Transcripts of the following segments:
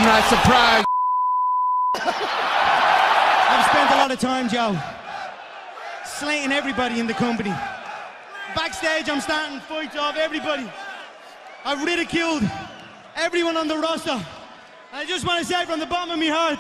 not surprised. I've spent a lot of time, Joe, slating everybody in the company. Backstage, I'm starting fights off everybody. I've ridiculed everyone on the roster. I just want to say from the bottom of my heart,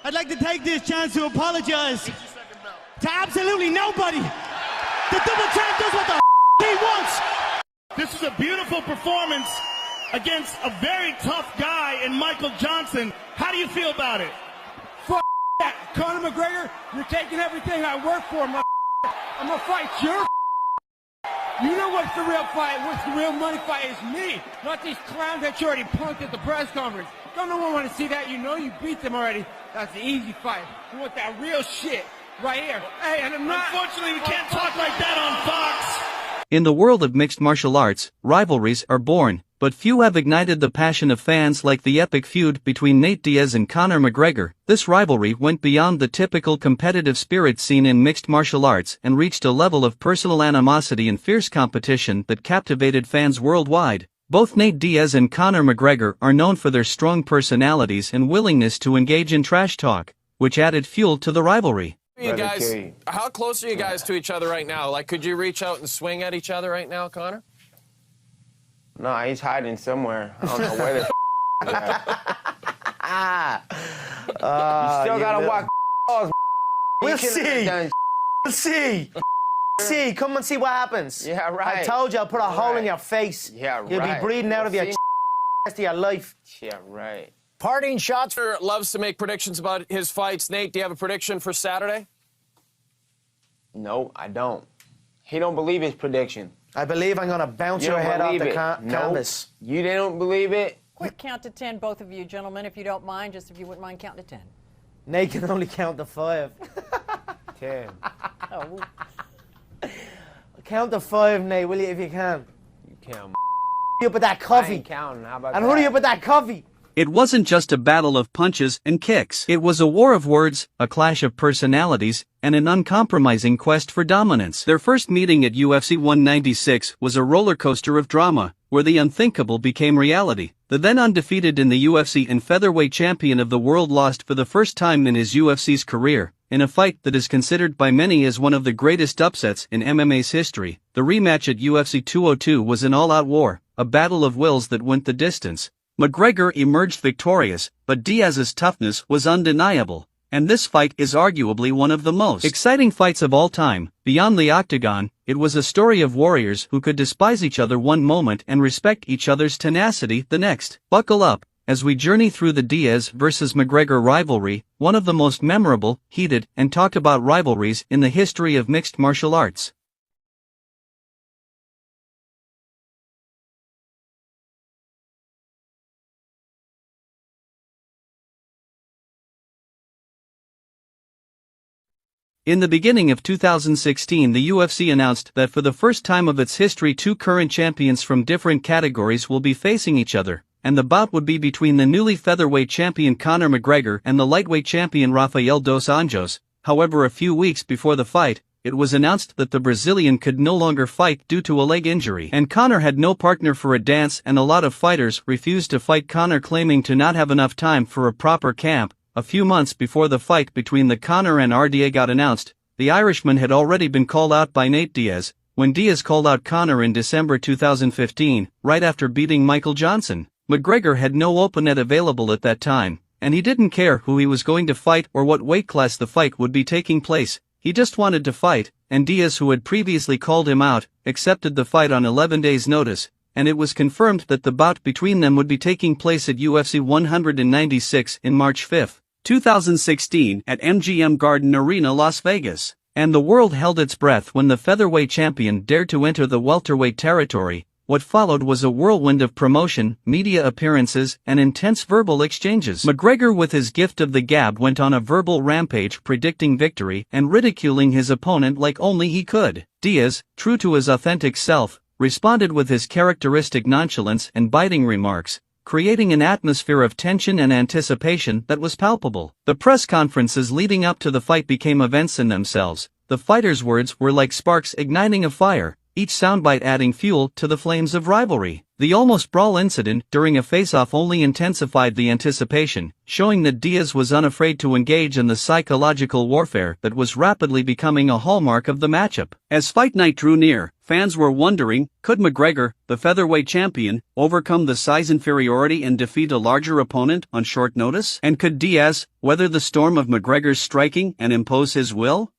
I'd like to take this chance to apologize to absolutely nobody. The double champ does what the he wants. This is a beautiful performance against a very tough guy in Michael Johnson. How do you feel about it? Fuck that. Conor McGregor, you're taking everything I work for, I'm gonna fight your You know what's the real fight? What's the real money fight is me, not these clowns that you already punked at the press conference. Don't no one want to see that. You know you beat them already. That's the easy fight. You want that real shit right here. Hey, and I'm not... Unfortunately, we can't talk like that on Fox. In the world of mixed martial arts, rivalries are born, but few have ignited the passion of fans like the epic feud between Nate Diaz and Conor McGregor. This rivalry went beyond the typical competitive spirit seen in mixed martial arts and reached a level of personal animosity and fierce competition that captivated fans worldwide. Both Nate Diaz and Conor McGregor are known for their strong personalities and willingness to engage in trash talk, which added fuel to the rivalry. You guys, how close are you guys to each other right now? Like, could you reach out and swing at each other right now, Conor? No, he's hiding somewhere. I don't know where the he's at. You still gotta walk. We'll see. We'll see. See, come and see what happens. Yeah, right. I told you I'll put a hole in your face. Yeah, right. You'll be breathing out of your rest of your life. Yeah, right. Parting shots. Loves to make predictions about his fights. Nate, do you have a prediction for Saturday? No, I don't. He don't believe his prediction. I believe I'm gonna bounce your head off the canvas. You don't believe it? Quick count to 10, both of you gentlemen, if you don't mind, just if you wouldn't mind counting to 10. Nate can only count to 5. 10. Oh. Count to 5, Nate, will you, if you can? You can't. You up with that coffee. I ain't counting. How about and that? hurry up with that coffee. It wasn't just a battle of punches and kicks. It was a war of words, a clash of personalities, and an uncompromising quest for dominance. Their first meeting at UFC 196 was a roller coaster of drama, where the unthinkable became reality. The then undefeated in the UFC and featherweight champion of the world lost for the first time in his UFC's career, in a fight that is considered by many as one of the greatest upsets in MMA's history. The rematch at UFC 202 was an all-out war, a battle of wills that went the distance. McGregor emerged victorious, but Diaz's toughness was undeniable, and this fight is arguably one of the most exciting fights of all time. Beyond the octagon, it was a story of warriors who could despise each other one moment and respect each other's tenacity the next. Buckle up, as we journey through the Diaz vs. McGregor rivalry, one of the most memorable, heated, and talked about rivalries in the history of mixed martial arts. In the beginning of 2016, the UFC announced that for the first time of its history, two current champions from different categories will be facing each other, and the bout would be between the newly featherweight champion Conor McGregor and the lightweight champion Rafael dos Anjos. However, a few weeks before the fight, it was announced that the Brazilian could no longer fight due to a leg injury, and Conor had no partner for a dance, and a lot of fighters refused to fight Conor, claiming to not have enough time for a proper camp. A few months before the fight between the Conor and RDA got announced, the Irishman had already been called out by Nate Diaz, when Diaz called out Conor in December 2015, right after beating Michael Johnson. McGregor had no opponent available at that time, and he didn't care who he was going to fight or what weight class the fight would be taking place. He just wanted to fight, and Diaz, who had previously called him out, accepted the fight on 11 days' notice, and it was confirmed that the bout between them would be taking place at UFC 196 in March 5, 2016 at MGM Garden Arena, Las Vegas. And the world held its breath when the featherweight champion dared to enter the welterweight territory. What followed was a whirlwind of promotion, media appearances, and intense verbal exchanges. McGregor, with his gift of the gab, went on a verbal rampage, predicting victory and ridiculing his opponent like only he could. Diaz, true to his authentic self, responded with his characteristic nonchalance and biting remarks, creating an atmosphere of tension and anticipation that was palpable. The press conferences leading up to the fight became events in themselves. The fighters' words were like sparks igniting a fire, each soundbite adding fuel to the flames of rivalry. The almost brawl incident during a face-off only intensified the anticipation, showing that Diaz was unafraid to engage in the psychological warfare that was rapidly becoming a hallmark of the matchup. As fight night drew near, fans were wondering, could McGregor, the featherweight champion, overcome the size inferiority and defeat a larger opponent on short notice? And could Diaz weather the storm of McGregor's striking and impose his will?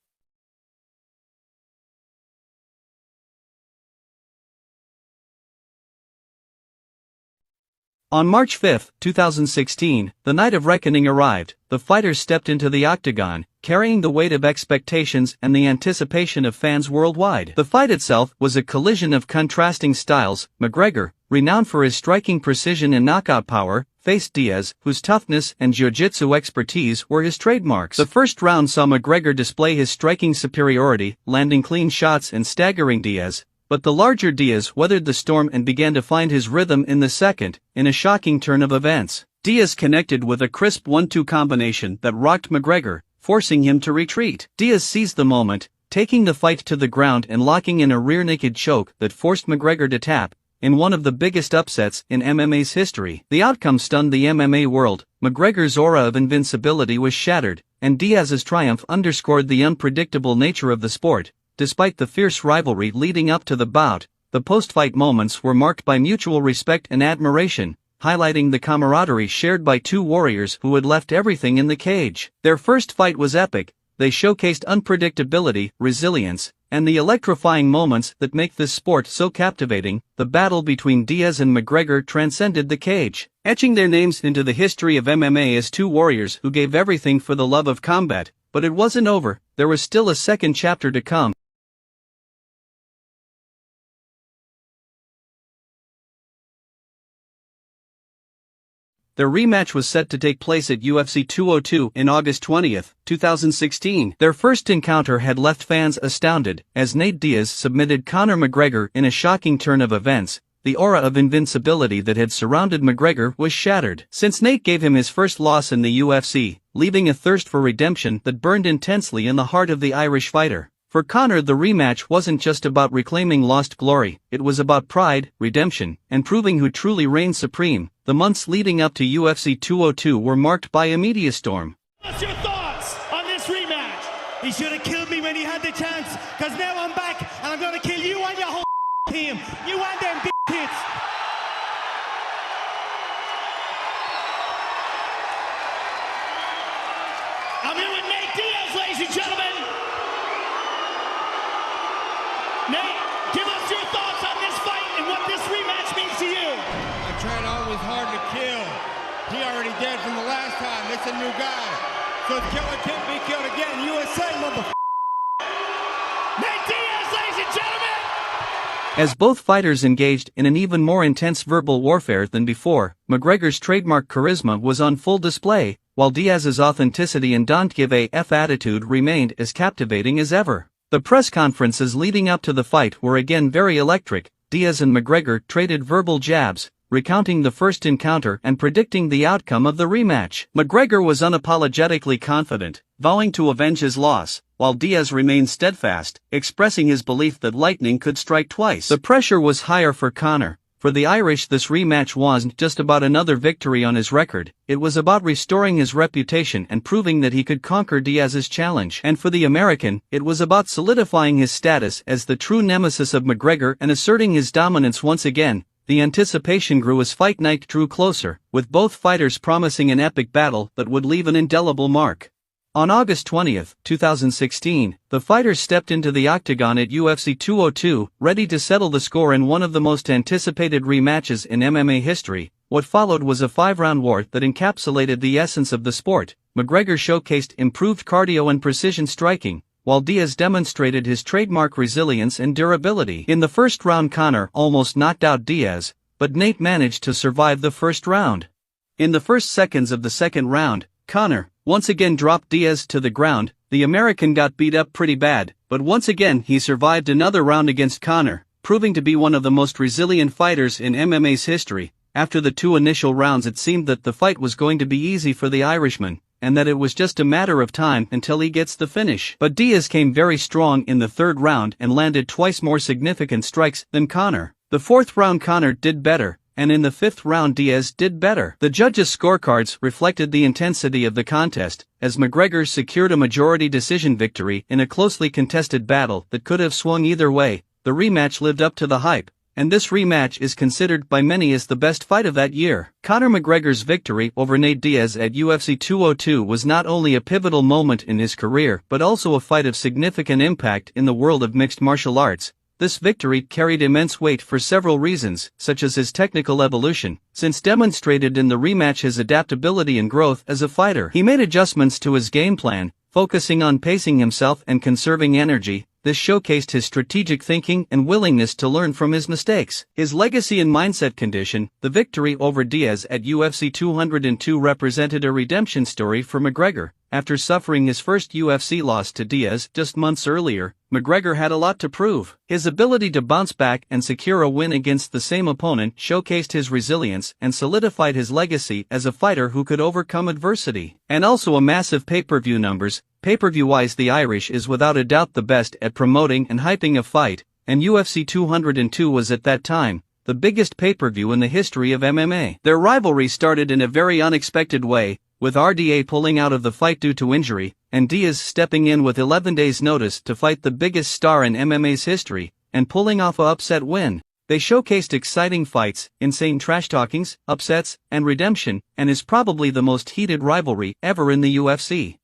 On March 5, 2016, the night of reckoning arrived. The fighters stepped into the octagon, carrying the weight of expectations and the anticipation of fans worldwide. The fight itself was a collision of contrasting styles. McGregor, renowned for his striking precision and knockout power, faced Diaz, whose toughness and jiu-jitsu expertise were his trademarks. The first round saw McGregor display his striking superiority, landing clean shots and staggering Diaz. But the larger Diaz weathered the storm and began to find his rhythm in the second, in a shocking turn of events. Diaz connected with a crisp 1-2 combination that rocked McGregor, forcing him to retreat. Diaz seized the moment, taking the fight to the ground and locking in a rear naked choke that forced McGregor to tap, in one of the biggest upsets in MMA's history. The outcome stunned the MMA world. McGregor's aura of invincibility was shattered, and Diaz's triumph underscored the unpredictable nature of the sport. Despite the fierce rivalry leading up to the bout, the post-fight moments were marked by mutual respect and admiration, highlighting the camaraderie shared by two warriors who had left everything in the cage. Their first fight was epic. They showcased unpredictability, resilience, and the electrifying moments that make this sport so captivating. The battle between Diaz and McGregor transcended the cage, etching their names into the history of MMA as two warriors who gave everything for the love of combat. But it wasn't over. There was still a second chapter to come. Their rematch was set to take place at UFC 202 in August 20, 2016. Their first encounter had left fans astounded, as Nate Diaz submitted Conor McGregor in a shocking turn of events. The aura of invincibility that had surrounded McGregor was shattered. Since Nate gave him his first loss in the UFC, leaving a thirst for redemption that burned intensely in the heart of the Irish fighter. For Conor, the rematch wasn't just about reclaiming lost glory, it was about pride, redemption, and proving who truly reigned supreme. The months leading up to UFC 202 were marked by a media storm. What's your thoughts on this rematch? He should have killed me when he had the chance, because now I'm back and I'm going to kill you and your whole team. You and them kids. I'm here with Nate Diaz, ladies and gentlemen. Nate, give us your thoughts on this fight and what this rematch means to you. I tried always hard to kill. He already dead from the last time. It's a new guy. So the killer can't be killed again. USA, motherfucker. Nate Diaz, ladies and gentlemen. As both fighters engaged in an even more intense verbal warfare than before, McGregor's trademark charisma was on full display, while Diaz's authenticity and don't give a F attitude remained as captivating as ever. The press conferences leading up to the fight were again very electric. Diaz and McGregor traded verbal jabs, recounting the first encounter and predicting the outcome of the rematch. McGregor was unapologetically confident, vowing to avenge his loss, while Diaz remained steadfast, expressing his belief that lightning could strike twice. The pressure was higher for Conor. For the Irish, this rematch wasn't just about another victory on his record, it was about restoring his reputation and proving that he could conquer Diaz's challenge. And for the American, it was about solidifying his status as the true nemesis of McGregor and asserting his dominance once again. The anticipation grew as fight night drew closer, with both fighters promising an epic battle that would leave an indelible mark. On August 20, 2016, the fighters stepped into the octagon at UFC 202, ready to settle the score in one of the most anticipated rematches in MMA history. What followed was a 5-round war that encapsulated the essence of the sport. McGregor showcased improved cardio and precision striking, while Diaz demonstrated his trademark resilience and durability. In the first round, Conor almost knocked out Diaz, but Nate managed to survive the first round. In the first seconds of the second round, Conor once again dropped Diaz to the ground. The American got beat up pretty bad, but once again he survived another round against Conor, proving to be one of the most resilient fighters in MMA's history. After the two initial rounds, it seemed that the fight was going to be easy for the Irishman, and that it was just a matter of time until he gets the finish. But Diaz came very strong in the third round and landed twice more significant strikes than Conor. The fourth round Conor did better, and in the fifth round Diaz did better. The judges' scorecards reflected the intensity of the contest, as McGregor secured a majority decision victory in a closely contested battle that could have swung either way. The rematch lived up to the hype, and this rematch is considered by many as the best fight of that year. Conor McGregor's victory over Nate Diaz at UFC 202 was not only a pivotal moment in his career but also a fight of significant impact in the world of mixed martial arts. This victory carried immense weight for several reasons, such as his technical evolution, since demonstrated in the rematch his adaptability and growth as a fighter. He made adjustments to his game plan, focusing on pacing himself and conserving energy. This showcased his strategic thinking and willingness to learn from his mistakes. His legacy and mindset condition. The victory over Diaz at UFC 202 represented a redemption story for McGregor. After suffering his first UFC loss to Diaz just months earlier, McGregor had a lot to prove. His ability to bounce back and secure a win against the same opponent showcased his resilience and solidified his legacy as a fighter who could overcome adversity. And also a massive pay-per-view numbers. Pay-per-view-wise, the Irish is without a doubt the best at promoting and hyping a fight, and UFC 202 was at that time the biggest pay-per-view in the history of MMA. Their rivalry started in a very unexpected way, with RDA pulling out of the fight due to injury, and Diaz stepping in with 11 days' notice to fight the biggest star in MMA's history, and pulling off a upset win. They showcased exciting fights, insane trash-talkings, upsets, and redemption, and is probably the most heated rivalry ever in the UFC.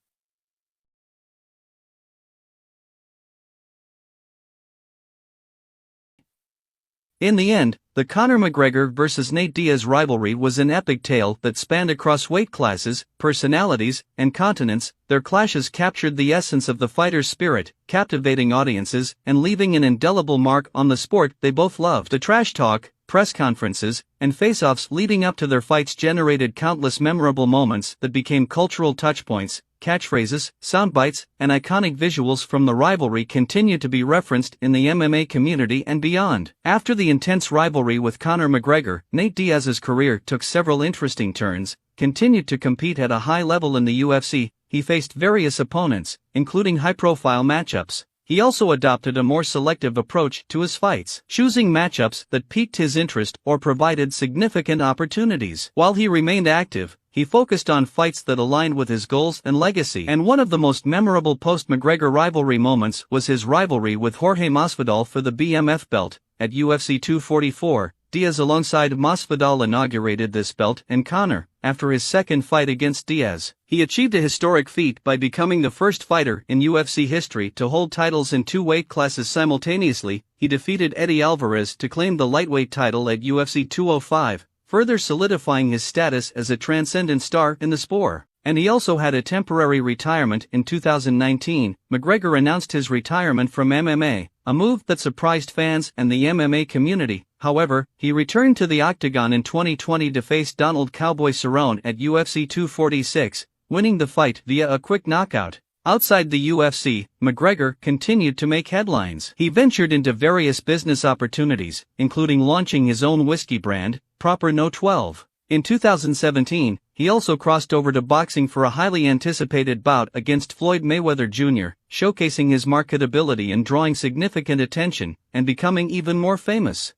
In the end, the Conor McGregor vs Nate Diaz rivalry was an epic tale that spanned across weight classes, personalities, and continents. Their clashes captured the essence of the fighter's spirit, captivating audiences and leaving an indelible mark on the sport they both loved. The trash talk, press conferences, and face-offs leading up to their fights generated countless memorable moments that became cultural touchpoints. Catchphrases, soundbites, and iconic visuals from the rivalry continue to be referenced in the MMA community and beyond. After the intense rivalry with Conor McGregor, Nate Diaz's career took several interesting turns. Continued to compete at a high level in the UFC, he faced various opponents, including high-profile matchups. He also adopted a more selective approach to his fights, choosing matchups that piqued his interest or provided significant opportunities. While he remained active, he focused on fights that aligned with his goals and legacy. And one of the most memorable post-McGregor rivalry moments was his rivalry with Jorge Masvidal for the BMF belt. At UFC 244, Diaz alongside Masvidal inaugurated this belt, and Conor, after his second fight against Diaz, he achieved a historic feat by becoming the first fighter in UFC history to hold titles in two weight classes simultaneously. He defeated Eddie Alvarez to claim the lightweight title at UFC 205, further solidifying his status as a transcendent star in the sport. And he also had a temporary retirement in 2019. McGregor announced his retirement from MMA, a move that surprised fans and the MMA community. However, he returned to the octagon in 2020 to face Donald "Cowboy" Cerrone at UFC 246, winning the fight via a quick knockout. Outside the UFC, McGregor continued to make headlines. He ventured into various business opportunities, including launching his own whiskey brand, Proper No 12. In 2017, he also crossed over to boxing for a highly anticipated bout against Floyd Mayweather Jr., showcasing his marketability and drawing significant attention, and becoming even more famous.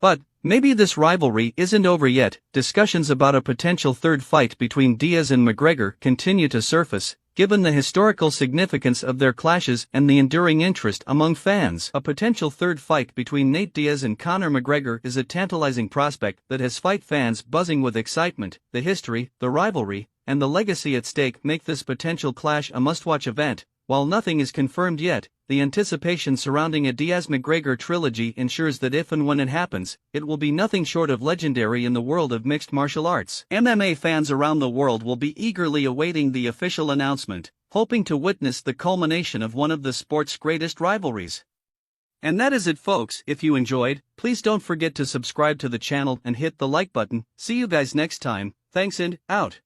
But maybe this rivalry isn't over yet. Discussions about a potential third fight between Diaz and McGregor continue to surface, given the historical significance of their clashes and the enduring interest among fans. A potential third fight between Nate Diaz and Conor McGregor is a tantalizing prospect that has fight fans buzzing with excitement. The history, the rivalry, and the legacy at stake make this potential clash a must-watch event. While nothing is confirmed yet, the anticipation surrounding a Diaz-McGregor trilogy ensures that if and when it happens, it will be nothing short of legendary in the world of mixed martial arts. MMA fans around the world will be eagerly awaiting the official announcement, hoping to witness the culmination of one of the sport's greatest rivalries. And that is it, folks. If you enjoyed, please don't forget to subscribe to the channel and hit the like button. See you guys next time. Thanks and out.